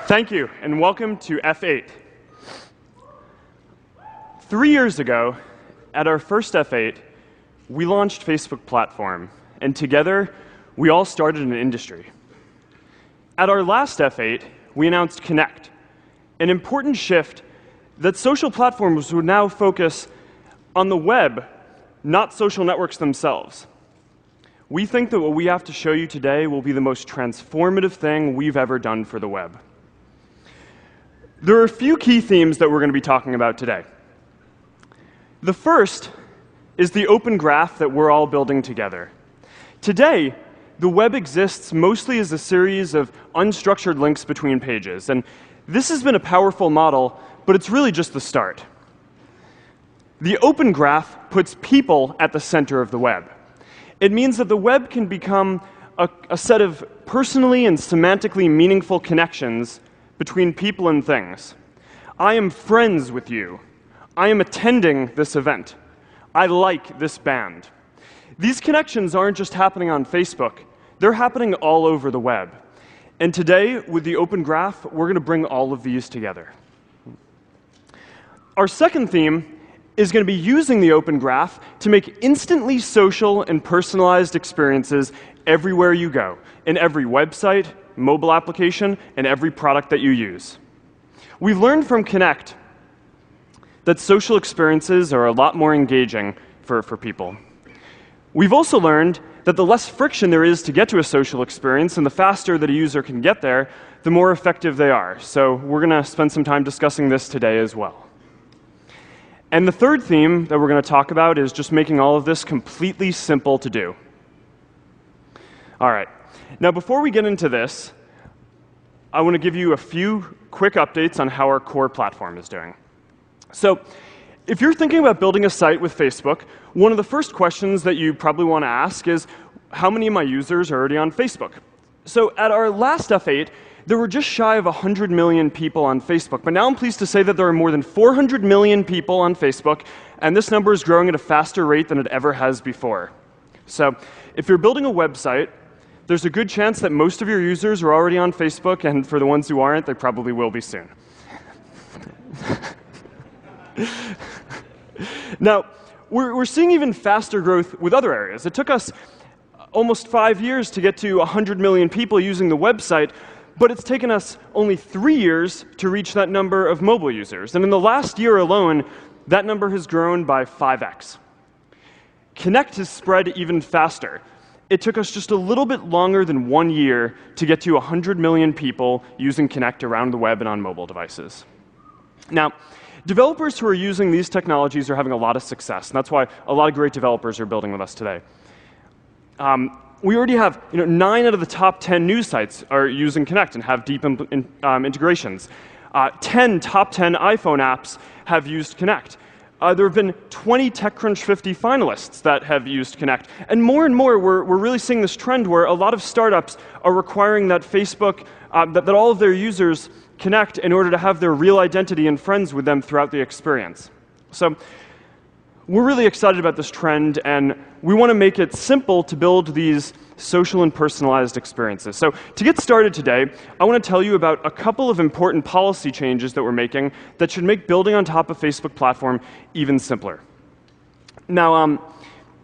Thank you, and welcome to F8. 3 years ago, at our first F8, we launched Facebook Platform, and together, we all started an industry. At our last F8, we announced Connect, an important shift that social platforms would now focus on the web, not social networks themselves. We think that what we have to show you today will be the most transformative thing we've ever done for the web. There are a few key themes that we're going to be talking about today. The first is the open graph that we're all building together. Today, the web exists mostly as a series of unstructured links between pages, and this has been a powerful model, but it's really just the start. The open graph puts people at the center of the web. It means that the web can become a set of personally and semantically meaningful connections between people and things. I am friends with you. I am attending this event. I like this band. These connections aren't just happening on Facebook. They're happening all over the web. And today, with the Open Graph, we're going to bring all of these together. Our second theme is going to be using the Open Graph to make instantly social and personalized experiences everywhere you go, in every website, mobile application, and every product that you use. We've learned from Connect that social experiences are a lot more engaging for people. We've also learned that the less friction there is to get to a social experience and the faster that a user can get there, the more effective they are. So we're going to spend some time discussing this today as well. And the third theme that we're going to talk about is just making all of this completely simple to do. All right. Now, before we get into this, I want to give you a few quick updates on how our core platform is doing. So, if you're thinking about building a site with Facebook, one of the first questions that you probably want to ask is, how many of my users are already on Facebook? So, at our last F8, there were just shy of 100 million people on Facebook. But now I'm pleased to say that there are more than 400 million people on Facebook, and this number is growing at a faster rate than it ever has before. So, if you're building a website, there's a good chance that most of your users are already on Facebook, and for the ones who aren't, they probably will be soon. Now, we're seeing even faster growth with other areas. It took us almost 5 years to get to 100 million people using the website, but it's taken us only 3 years to reach that number of mobile users. And in the last year alone, that number has grown by 5x. Connect has spread even faster. It took us just a little bit longer than 1 year to get to 100 million people using Connect around the web and on mobile devices. Now, developers who are using these technologies are having a lot of success, and that's why a lot of great developers are building with us today. We already have 9 out of the top 10 news sites are using Connect and have deep integrations. 10 top 10 iPhone apps have used Connect. There have been 20 TechCrunch 50 finalists that have used Connect. And more, we're really seeing this trend where a lot of startups are requiring that Facebook, that all of their users connect in order to have their real identity and friends with them throughout the experience. So we're really excited about this trend, and we want to make it simple to build these social and personalized experiences. So to get started today, I want to tell you about a couple of important policy changes that we're making that should make building on top of Facebook Platform even simpler. Now,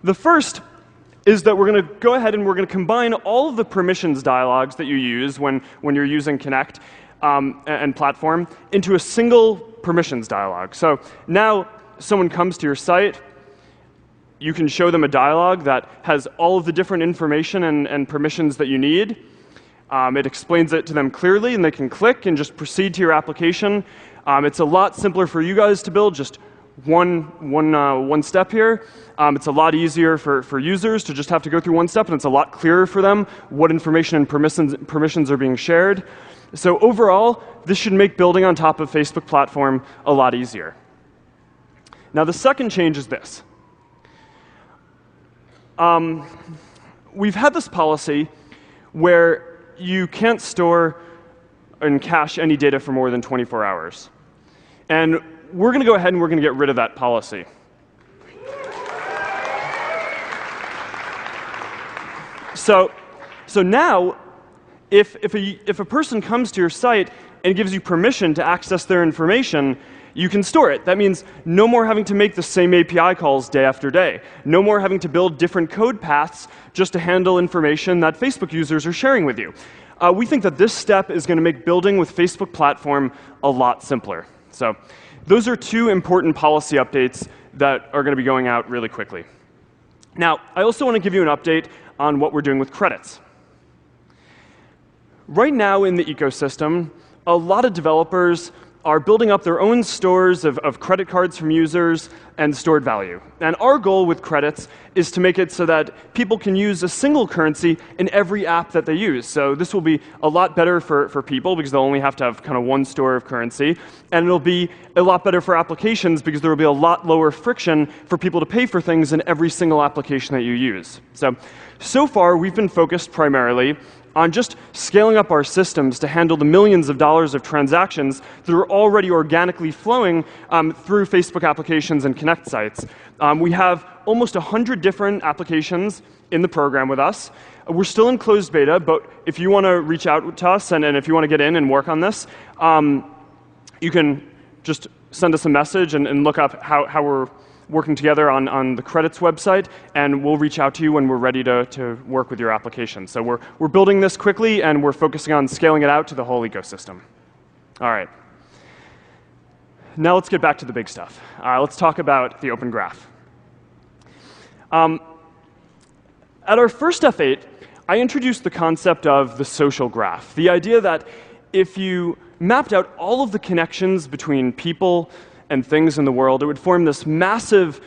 the first is that we're going to go ahead and we're going to combine all of the permissions dialogues that you use when you're using Connect and Platform into a single permissions dialogue. So now someone comes to your site, you can show them a dialog that has all of the different information and permissions that you need. It explains it to them clearly, and they can click and just proceed to your application. It's a lot simpler for you guys to build, just one step here. It's a lot easier for users to just have to go through one step, and it's a lot clearer for them what information and permissions are being shared. So overall, this should make building on top of Facebook Platform a lot easier. Now, the second change is this. We've had this policy where you can't store and cache any data for more than 24 hours. And we're going to go ahead and we're going to get rid of that policy. So now, If a person comes to your site and gives you permission to access their information, you can store it. That means no more having to make the same API calls day after day. No more having to build different code paths just to handle information that Facebook users are sharing with you. We think that this step is going to make building with Facebook Platform a lot simpler. So those are two important policy updates that are going to be going out really quickly. Now, I also want to give you an update on what we're doing with credits. Right now in the ecosystem, a lot of developers are building up their own stores of credit cards from users and stored value. And our goal with credits is to make it so that people can use a single currency in every app that they use. So this will be a lot better for people because they'll only have to have kind of one store of currency. And it'll be a lot better for applications because there will be a lot lower friction for people to pay for things in every single application that you use. So far, we've been focused primarily on just scaling up our systems to handle the millions of dollars of transactions that are already organically flowing through Facebook applications and Connect sites. We have almost 100 different applications in the program with us. We're still in closed beta, but if you want to reach out to us and if you want to get in and work on this, you can just send us a message and look up how we're working together on the credits website, and we'll reach out to you when we're ready to work with your application. So we're building this quickly, and we're focusing on scaling it out to the whole ecosystem. All right. Now let's get back to the big stuff. Let's talk about the Open Graph. At our first F8, I introduced the concept of the social graph, the idea that if you mapped out all of the connections between people and things in the world, it would form this massive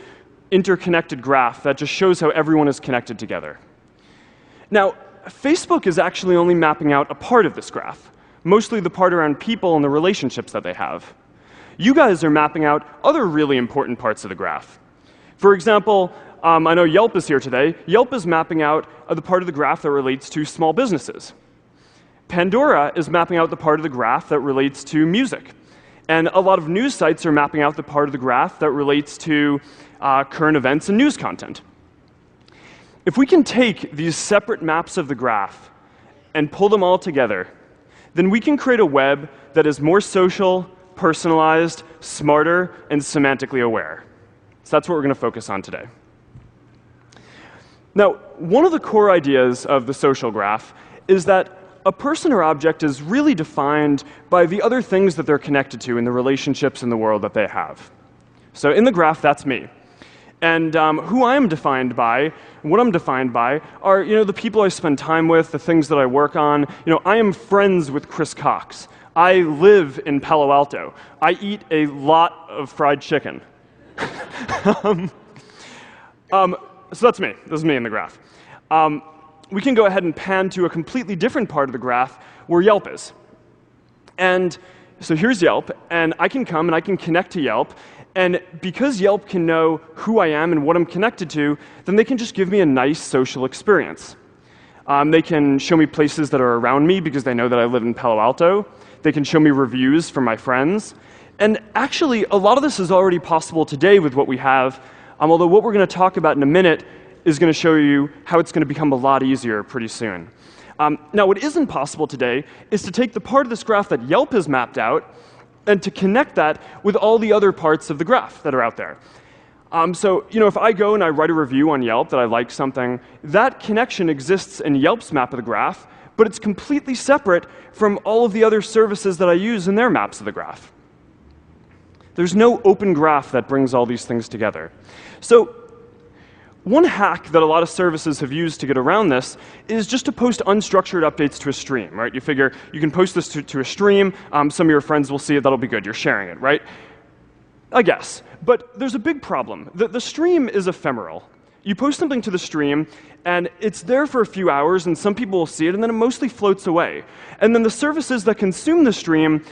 interconnected graph that just shows how everyone is connected together. Now, Facebook is actually only mapping out a part of this graph, mostly the part around people and the relationships that they have. You guys are mapping out other really important parts of the graph. For example, I know Yelp is here today. Yelp is mapping out the part of the graph that relates to small businesses. Pandora is mapping out the part of the graph that relates to music. And a lot of news sites are mapping out the part of the graph that relates to current events and news content. If we can take these separate maps of the graph and pull them all together, then we can create a web that is more social, personalized, smarter, and semantically aware. So that's what we're going to focus on today. Now, one of the core ideas of the social graph is that a person or object is really defined by the other things that they're connected to in the relationships in the world that they have. So in the graph, that's me. And who I am defined by, what I'm defined by, are the people I spend time with, the things that I work on. I am friends with Chris Cox. I live in Palo Alto. I eat a lot of fried chicken. So that's me. This is me in the graph. We can go ahead and pan to a completely different part of the graph where Yelp is. And so here's Yelp, and I can come and I can connect to Yelp. And because Yelp can know who I am and what I'm connected to, then they can just give me a nice social experience. They can show me places that are around me because they know that I live in Palo Alto. They can show me reviews from my friends. And actually, a lot of this is already possible today with what we have, although what we're going to talk about in a minute is going to show you how it's going to become a lot easier pretty soon. Now, what isn't possible today is to take the part of this graph that Yelp has mapped out and to connect that with all the other parts of the graph that are out there. So, if I go and I write a review on Yelp that I like something, that connection exists in Yelp's map of the graph, but it's completely separate from all of the other services that I use in their maps of the graph. There's no open graph that brings all these things together. So, one hack that a lot of services have used to get around this is just to post unstructured updates to a stream, right? You figure you can post this to a stream, some of your friends will see it, that'll be good, you're sharing it, right? I guess. But there's a big problem. The stream is ephemeral. You post something to the stream, and it's there for a few hours, and some people will see it, and then it mostly floats away. And then the services that consume the stream,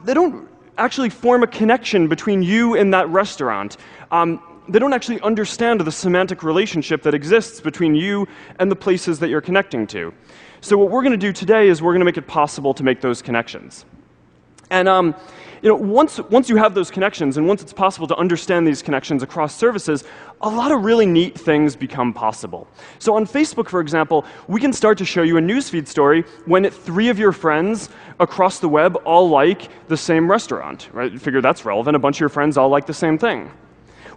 they don't actually form a connection between you and that restaurant. They don't actually understand the semantic relationship that exists between you and the places that you're connecting to. So what we're going to do today is we're going to make it possible to make those connections. And once you have those connections, and once it's possible to understand these connections across services, a lot of really neat things become possible. So on Facebook, for example, we can start to show you a newsfeed story when 3 of your friends across the web all like the same restaurant, right? You figure that's relevant. A bunch of your friends all like the same thing.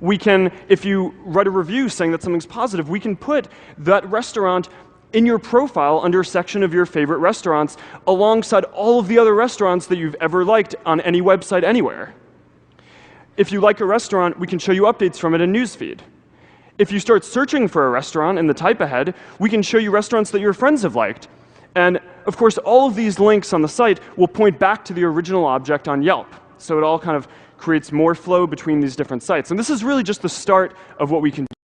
We can, if you write a review saying that something's positive, we can put that restaurant in your profile under a section of your favorite restaurants alongside all of the other restaurants that you've ever liked on any website anywhere. If you like a restaurant, we can show you updates from it in Newsfeed. If you start searching for a restaurant in the type ahead, we can show you restaurants that your friends have liked. And of course, all of these links on the site will point back to the original object on Yelp. So it all kind of creates more flow between these different sites. And this is really just the start of what we can do.